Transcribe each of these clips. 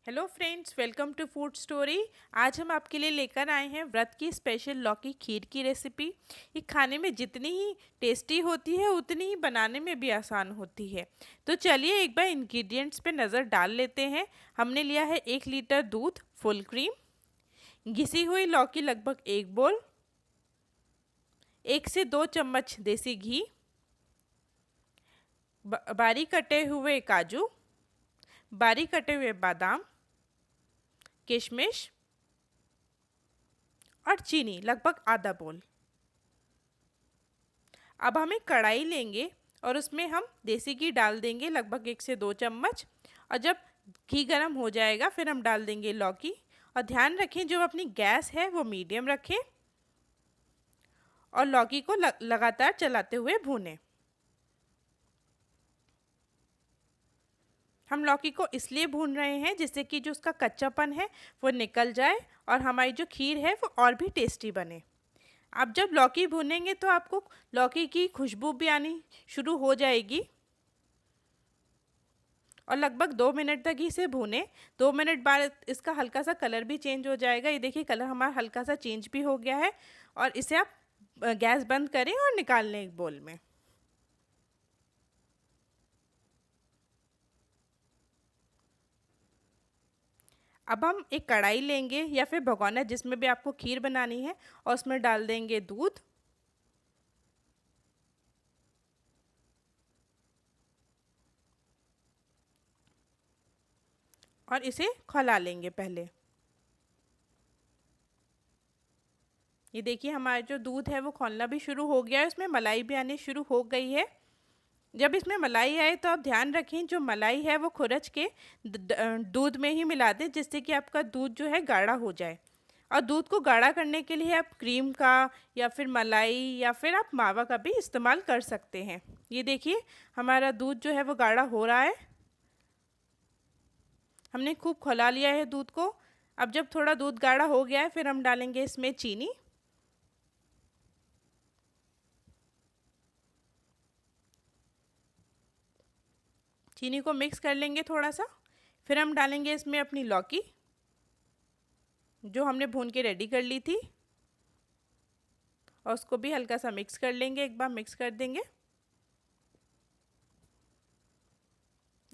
Hello friends, welcome to food story. आज हम आपके लिए लेकर आए हैं व्रत की स्पेशल लौकी खीर की रेसिपी। ये खाने में जितनी ही टेस्टी होती है उतनी ही बनाने में भी आसान होती है। तो चलिए एक बार इंग्रेडिएंट्स पे नज़र डाल लेते हैं। हमने लिया है 1 लीटर दूध फुल क्रीम, घिसी हुई लौकी लगभग 1 बोल, 1 से 2 चम्मच देसी घी, बारीक कटे हुए काजू, बारीक कटे हुए बादाम, किशमिश और चीनी लगभग आधा बोल। अब हम एक कढ़ाई लेंगे और उसमें हम देसी घी डाल देंगे लगभग 1 से 2 चम्मच। और जब घी गर्म हो जाएगा फिर हम डाल देंगे लौकी। और ध्यान रखें जो अपनी गैस है वो मीडियम रखें और लौकी को लगातार चलाते हुए भूनें। हम लौकी को इसलिए भून रहे हैं जिससे कि जो उसका कच्चापन है वो निकल जाए और हमारी जो खीर है वो और भी टेस्टी बने। आप जब लौकी भूनेंगे तो आपको लौकी की खुशबू भी आनी शुरू हो जाएगी और लगभग 2 मिनट तक इसे भूनें। 2 मिनट बाद इसका हल्का सा कलर भी चेंज हो जाएगा। ये देखिए कलर हमारा हल्का सा चेंज भी हो गया है। और इसे आप गैस बंद करें और निकाल लें एक बोल में। अब हम एक कढ़ाई लेंगे या फिर भगोना जिसमें भी आपको खीर बनानी है और उसमें डाल देंगे दूध और इसे खौला लेंगे पहले। ये देखिए हमारा जो दूध है वो खौलना भी शुरू हो गया है, उसमें मलाई भी आनी शुरू हो गई है। जब इसमें मलाई आए तो आप ध्यान रखें जो मलाई है वो खुरच के दूध में ही मिला दें जिससे कि आपका दूध जो है गाढ़ा हो जाए। और दूध को गाढ़ा करने के लिए आप क्रीम का या फिर मलाई या फिर आप मावा का भी इस्तेमाल कर सकते हैं। ये देखिए हमारा दूध जो है वो गाढ़ा हो रहा है। हमने खूब खौला लिया है दूध को। अब जब थोड़ा दूध गाढ़ा हो गया है फिर हम डालेंगे इसमें चीनी। चीनी को मिक्स कर लेंगे थोड़ा सा। फिर हम डालेंगे इसमें अपनी लौकी जो हमने भून के रेडी कर ली थी और उसको भी हल्का सा मिक्स कर लेंगे। एक बार मिक्स कर देंगे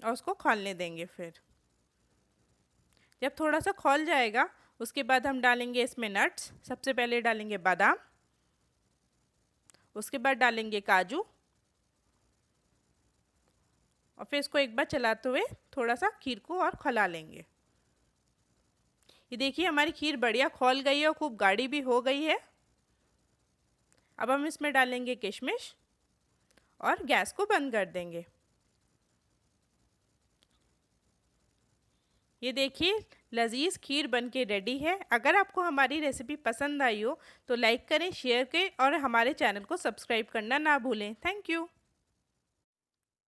और उसको खौलने देंगे। फिर जब थोड़ा सा खौल जाएगा उसके बाद हम डालेंगे इसमें नट्स। सबसे पहले डालेंगे बादाम, उसके बाद डालेंगे काजू और फिर इसको एक बार चलाते हुए थोड़ा सा खीर को और खौला लेंगे। ये देखिए हमारी खीर बढ़िया खौल गई है और खूब गाढ़ी भी हो गई है। अब हम इसमें डालेंगे किशमिश और गैस को बंद कर देंगे। ये देखिए लजीज खीर बनके रेडी है। अगर आपको हमारी रेसिपी पसंद आई हो तो लाइक करें, शेयर करें और हमारे चैनल को सब्सक्राइब करना ना भूलें। Thank you.